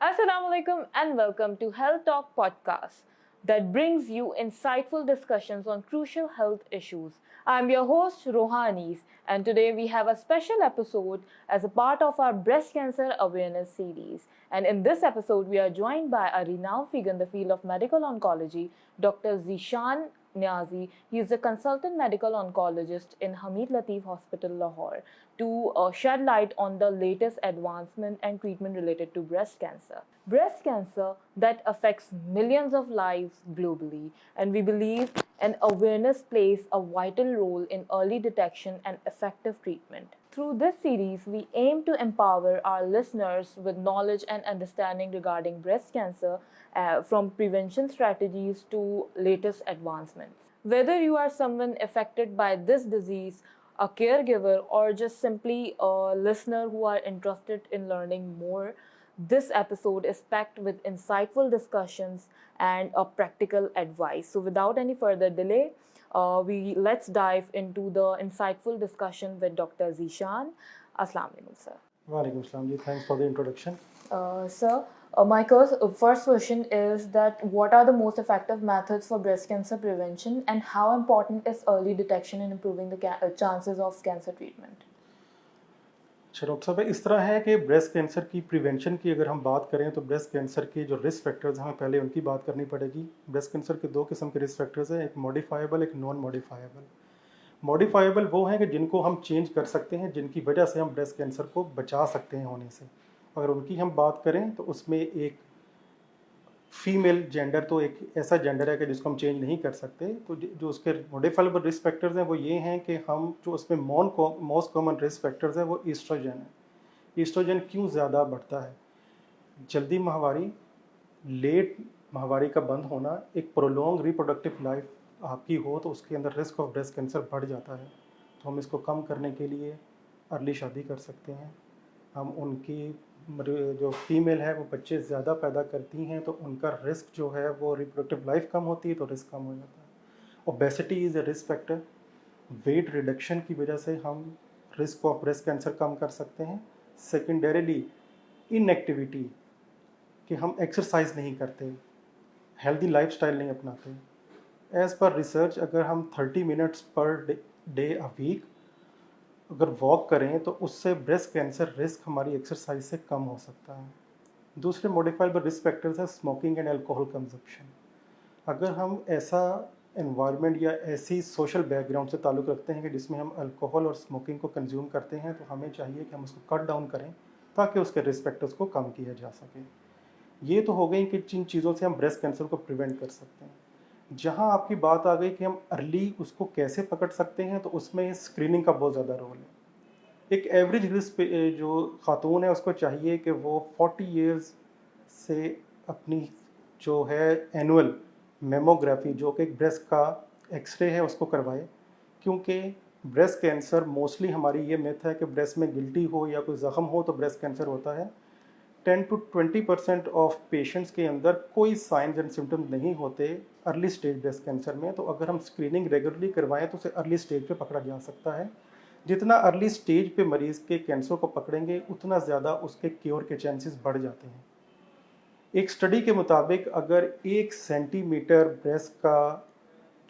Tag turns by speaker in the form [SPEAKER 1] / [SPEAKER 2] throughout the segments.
[SPEAKER 1] Assalamu alaikum and welcome to Health Talk podcast that brings you insightful discussions on crucial health issues. I'm your host Rohanis and today we have a special episode as a part of our breast cancer awareness series. And in this episode we are joined by a renowned figure in the field of medical oncology, Dr. Zishan Niazi. He is a consultant medical oncologist in Hamid Latif Hospital, Lahore, to shed light on the latest advancement and treatment related to breast cancer. Breast cancer that affects millions of lives globally, and we believe an awareness plays a vital role in early detection and effective treatment. Through this series, we aim to empower our listeners with knowledge and understanding regarding breast cancer, from prevention strategies to latest advancements. Whether you are someone affected by this disease, a caregiver, or just simply a listener who are interested in learning more, this episode is packed with insightful discussions and a practical advice. So, without any further delay, we let's dive into the insightful discussion with Dr. Zishan. Assalamu alaikum, sir.
[SPEAKER 2] Walaikum Assalam ji. Thanks for the introduction.
[SPEAKER 1] Sir, my first question is that what are the most effective methods for breast cancer prevention and how important is early detection in improving the chances of cancer treatment?
[SPEAKER 2] अच्छा doctor साहब इस तरह है कि breast cancer की prevention की अगर हम बात करें तो ब्रेस्ट कैंसर के जो रिस्क फैक्टर्स हैं हमें पहले उनकी बात करनी पड़ेगी। ब्रेस्ट कैंसर के दो किस्म के रिस्क फैक्टर्स हैं, एक मॉडिफाइबल, एक नॉन मॉडिफाइबल। मॉडिफाइबल वो हैं कि जिनको हम चेंज कर सकते हैं, जिनकी वजह से हम ब्रेस्ट कैंसर को बचा सकते हैं होने से। अगर उनकी हम बात करें तो उसमें एक फीमेल जेंडर तो एक ऐसा जेंडर है कि जिसको हम चेंज नहीं कर सकते। तो जो उसके मॉडिफाइबल रिस्क फैक्टर्स हैं वो ये हैं कि हम जो उसमें मोस्ट कॉमन रिस्क फैक्टर्स हैं वो ईस्ट्रोजन है। ईस्ट्रोजन क्यों ज़्यादा बढ़ता है? जल्दी माहवारी, लेट माहवारी का बंद होना, एक प्रोलॉन्ग रिप्रोडक्टिव लाइफ आपकी हो तो उसके अंदर रिस्क ऑफ ब्रेस्ट कैंसर बढ़ जाता है। तो हम इसको कम करने के लिए अर्ली शादी कर सकते हैं। हम उनकी जो फीमेल है वो बच्चे ज़्यादा पैदा करती हैं तो उनका रिस्क जो है वो रिप्रोडक्टिव लाइफ कम होती है तो रिस्क कम हो जाता है। Obesity is a risk factor. Weight reduction की वजह से हम रिस्क ऑफ ब्रेस्ट कैंसर कम कर सकते हैं। सेकेंडरीली इनएक्टिविटी, कि हम एक्सरसाइज नहीं करते, हेल्दी लाइफस्टाइल नहीं अपनाते। एज़ पर रिसर्च अगर हम 30 minutes per day a week अगर वॉक करें तो उससे ब्रेस्ट कैंसर रिस्क हमारी एक्सरसाइज से कम हो सकता है। दूसरे मॉडिफाइबल रिस्क फैक्टर्स है स्मोकिंग एंड अल्कोहल कंजप्शन। अगर हम ऐसा एनवायरनमेंट या ऐसी सोशल बैकग्राउंड से ताल्लुक़ रखते हैं कि जिसमें हम अल्कोहल और स्मोकिंग को कंज्यूम करते हैं तो हमें चाहिए कि हम उसको कट डाउन करें ताकि उसके रिस्क फैक्टर्स को कम किया जा सके। ये तो हो गई कि जिन चीज़ों से हम ब्रेस्ट कैंसर को प्रिवेंट कर सकते हैं। जहाँ आपकी बात आ गई कि हम अर्ली उसको कैसे पकड़ सकते हैं तो उसमें स्क्रीनिंग का बहुत ज़्यादा रोल है। एक एवरेज रिस्क जो खातून है उसको चाहिए कि वो 40 इयर्स से अपनी जो है एनुअल मेमोग्राफी जो कि एक ब्रेस्ट का एक्सरे है उसको करवाए। क्योंकि ब्रेस्ट कैंसर मोस्टली हमारी ये मिथ है कि ब्रेस्ट में गिल्टी हो या कोई ज़ख्म हो तो ब्रेस्ट कैंसर होता है। 10 to 20% ऑफ पेशेंट्स के अंदर कोई साइंस एंड सिम्टम्स नहीं होते अर्ली स्टेज ब्रेस्ट कैंसर में। तो अगर हम स्क्रीनिंग रेगुलरली करवाएं तो उसे अर्ली स्टेज पे पकड़ा जा सकता है। जितना अर्ली स्टेज पे मरीज़ के कैंसर को पकड़ेंगे उतना ज़्यादा उसके क्योर के चांसेस बढ़ जाते हैं। एक स्टडी के मुताबिक अगर 1 सेंटीमीटर ब्रेस्ट का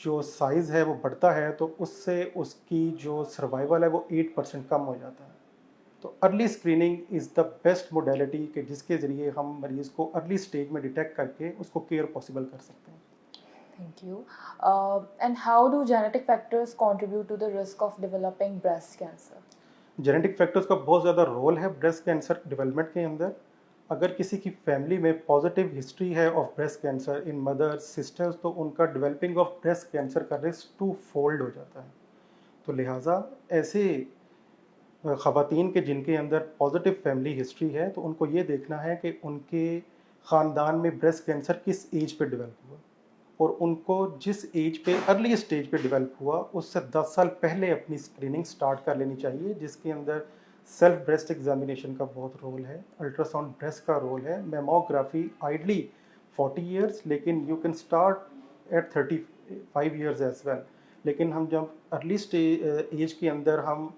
[SPEAKER 2] जो साइज़ है वो बढ़ता है तो उससे उसकी जो सर्वाइवल है वो 8% कम हो जाता है। तो early screening is the best modality कि जिसके ज़रिए हम मरीज़ को अर्ली स्टेज में डिटेक्ट करके उसको केयर पॉसिबल कर सकते हैं।
[SPEAKER 1] Thank you. And how do genetic factors contribute to the risk of developing breast cancer?
[SPEAKER 2] Genetic factors का बहुत ज़्यादा रोल है ब्रेस्ट कैंसर डेवलपमेंट के अंदर। अगर किसी की फैमिली में पॉजिटिव हिस्ट्री है of breast cancer in mothers sisters तो उनका डेवलपिंग ऑफ ब्रेस्ट कैंसर का रिस्क 2 फोल्ड हो जाता है। तो लिहाजा ऐसे ख़वातीन के जिनके अंदर पॉजिटिव फैमिली हिस्ट्री है तो उनको ये देखना है कि उनके ख़ानदान में ब्रेस्ट कैंसर किस एज पे डेवलप हुआ और उनको जिस एज पे अर्ली स्टेज पे डेवलप हुआ उससे 10 साल पहले अपनी स्क्रीनिंग स्टार्ट कर लेनी चाहिए, जिसके अंदर सेल्फ ब्रेस्ट एग्जामिनेशन का बहुत रोल है, अल्ट्रासाउंड ब्रेस्ट का रोल है, मेमोग्राफी आइडली 40 इयर्स लेकिन you can start at 35 years as well. लेकिन हम जब अर्ली एज के अंदर हम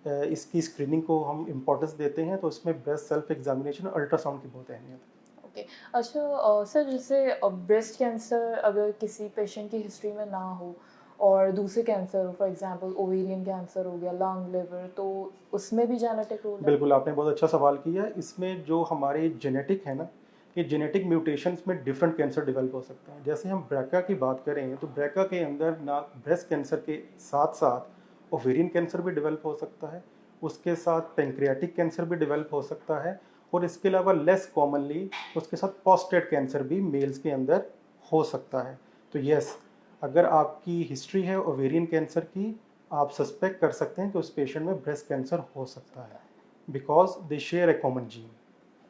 [SPEAKER 2] इसकी स्क्रीनिंग को हम इम्पोर्टेंस देते हैं तो इसमें ब्रेस्ट सेल्फ एग्जामिनेशन अल्ट्रासाउंड की बहुत अहमियत है।
[SPEAKER 1] ओके। अच्छा सर, जैसे ब्रेस्ट कैंसर अगर किसी पेशेंट की हिस्ट्री में ना हो और दूसरे कैंसर हो, फॉर एग्जांपल ओवेरियन कैंसर हो गया, लंग, लिवर, तो उसमें भी जेनेटिक रोल है?
[SPEAKER 2] बिल्कुल, आपने बहुत अच्छा सवाल किया। इसमें जो हमारे जेनेटिक है ना, ये जेनेटिक म्यूटेशंस में डिफरेंट कैंसर डेवलप हो सकते हैं। जैसे हम ब्रैका की बात करें तो ब्रैका के अंदर ना ब्रेस्ट कैंसर के साथ साथ ओवेरियन कैंसर भी डेवलप हो सकता है, उसके साथ पेंक्रियाटिक कैंसर भी डेवलप हो सकता है, और इसके अलावा लेस कॉमनली उसके साथ प्रोस्टेट कैंसर भी मेल्स के अंदर हो सकता है। तो यस, अगर आपकी हिस्ट्री है ओवेरियन कैंसर की, आप सस्पेक्ट कर सकते हैं कि उस पेशेंट में ब्रेस्ट कैंसर हो सकता है, because they share a common gene.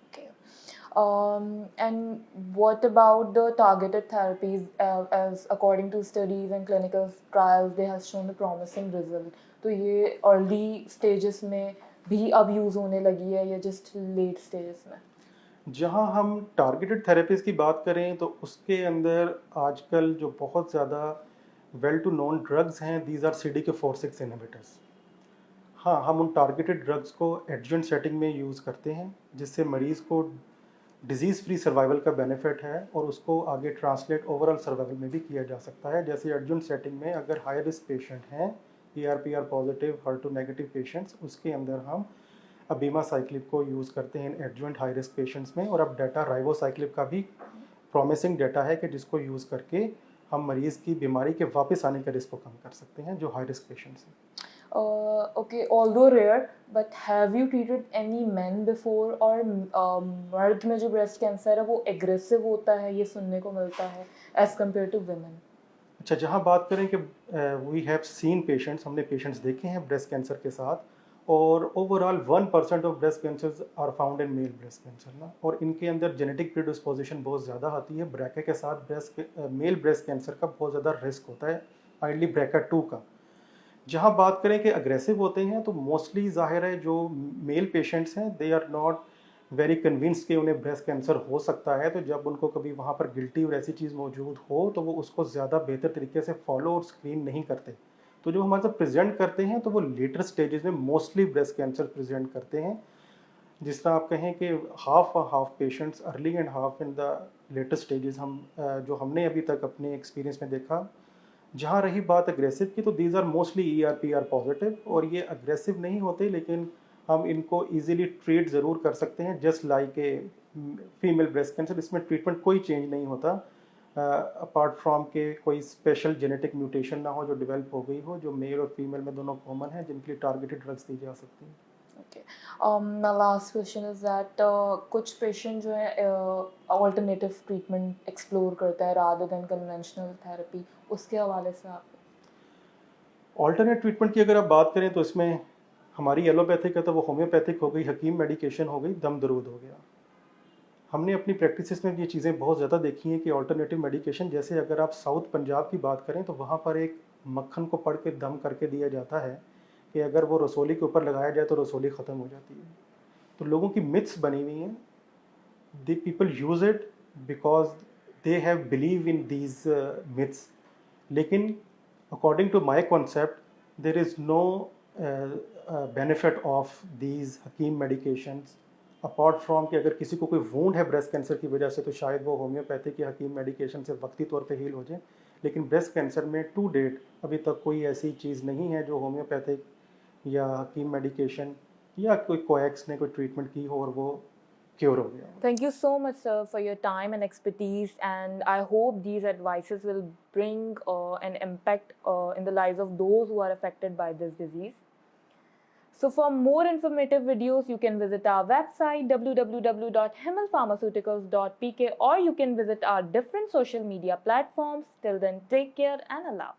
[SPEAKER 1] Okay. And what about the targeted therapies? As according to studies and clinical trials, they have shown a promising result. तो ये early stages में भी अब use होने लगी है या just late stages में?
[SPEAKER 2] जहाँ हम टारगेटेड थेरेपीज़ की बात करें तो उसके अंदर आजकल जो बहुत ज़्यादा वेल टू नोन ड्रग्स हैं, दीज आर CDK4/6 इनहिबिटर्स। हाँ, हम उन टारगेटेड ड्रग्स को एडजुवेंट सेटिंग में यूज़ करते हैं, जिससे मरीज़ को डिजीज़ फ्री सर्वाइवल का बेनिफिट है और उसको आगे ट्रांसलेट ओवरऑल सर्वाइवल में भी किया जा सकता है। जैसे एडजुवेंट सेटिंग में अगर हाई रिस्क पेशेंट हैं, ARPR positive, HER2 negative patients, उसके अंदर हम अबीमासाइक्लिब को यूज़ करते हैं एडजुवेंट हाई रिस्क पेशेंट्स में। और अब डाटा राइबोसाइक्लिब का भी प्रॉमिसिंग डाटा है कि जिसको यूज़ करके हम मरीज़ की बीमारी के वापस आने के रिस्क को कम कर सकते हैं, जो हाई रिस्क पेशेंट्स हैं।
[SPEAKER 1] Okay, although rare, but have you treated any men before? और मर्द में जो ब्रेस्ट कैंसर है वो एग्रेसिव होता है, ये सुनने को मिलता है एज कम्पेयर टू women.
[SPEAKER 2] अच्छा, जहाँ बात करें कि वी हैव सीन पेशेंट्स, हमने पेशेंट्स देखे हैं ब्रेस्ट कैंसर के साथ, और overall 1% of breast cancers are found in male breast cancer ना, और इनके अंदर जेनेटिक प्रीडिस्पोजिशन बहुत ज़्यादा आती है। ब्रैका के साथ मेल ब्रेस्ट कैंसर का बहुत ज़्यादा रिस्क होता है, आइडली BRCA2 का। जहाँ बात करें कि अग्रेसिव होते हैं तो मोस्टली ज़ाहिर है जो मेल पेशेंट्स हैं they are not very convinced कि उन्हें ब्रेस्ट कैंसर हो सकता है, तो जब उनको कभी वहाँ पर गिल्टी और ऐसी चीज़ मौजूद हो तो वो उसको ज़्यादा बेहतर तरीके से फॉलो और स्क्रीन नहीं करते। तो जो हमारे साथ प्रेजेंट करते हैं तो वो लेटर स्टेजेस में मोस्टली ब्रेस्ट कैंसर प्रेजेंट करते हैं। जिस तरह आप कहें कि half patients early and half in the later stages, हम जो हमने अभी तक अपने एक्सपीरियंस में देखा। जहाँ रही बात अग्रेसिव की, तो these are mostly ERPR positive, और ये अग्रेसिव नहीं होते, लेकिन हम इनको इजीली ट्रीट ज़रूर कर सकते हैं, just like a female breast cancer. इसमें ट्रीटमेंट कोई चेंज नहीं होता, अपार्ट फ्रॉम के कोई स्पेशल जेनेटिक म्यूटेशन ना हो जो डेवलप हो गई हो, जो मेल और फीमेल में दोनों कॉमन है, जिनके लिए टारगेटेड ड्रग्स दी जा सकती हैं।
[SPEAKER 1] Okay. My last question is that कुछ पेशेंट जो है ऑल्टरनेटिव ट्रीटमेंट एक्सप्लोर करता है रादर देन कन्वेंशनल थेरेपी, उसके हवाले से आप?
[SPEAKER 2] ऑल्टरनेट ट्रीटमेंट की अगर आप बात करें तो इसमें हमारी एलोपैथिक है तो वो होम्योपैथिक हो गई, हकीम मेडिकेशन हो गई, दम दरूद हो गया। हमने अपनी प्रैक्टिसेस में ये चीज़ें बहुत ज़्यादा देखी हैं कि ऑल्टरनेटिव मेडिकेशन, जैसे अगर आप साउथ पंजाब की बात करें तो वहाँ पर एक मक्खन को पड़ के दम करके दिया जाता है कि अगर वो रसोली के ऊपर लगाया जाए तो रसोली ख़त्म हो जाती है। तो लोगों की मिथ्स बनी हुई हैं, the people use it because they have believe in these myths, लेकिन according to my concept there is no benefit of these हकीम medications apart from कि अगर किसी को कोई वूंड है ब्रेस्ट कैंसर की वजह से तो शायद वो होम्योपैथिक या हकीम मेडिकेशन से वक्ती तौर पे हील हो जाए, लेकिन ब्रेस्ट कैंसर में टू डेट अभी तक कोई ऐसी चीज़ नहीं है जो होम्योपैथिक या हकीम मेडिकेशन या कोई कोएक्स ने कोई ट्रीटमेंट की हो और वो क्योर हो गया।
[SPEAKER 1] Thank you so much, sir, for your time and expertise, and I hope these advices will bring an impact in the lives of those who are affected by this disease. So for more informative videos, you can visit our website www.himalpharmaceuticals.pk, or you can visit our different social media platforms. Till then, take care and Allah.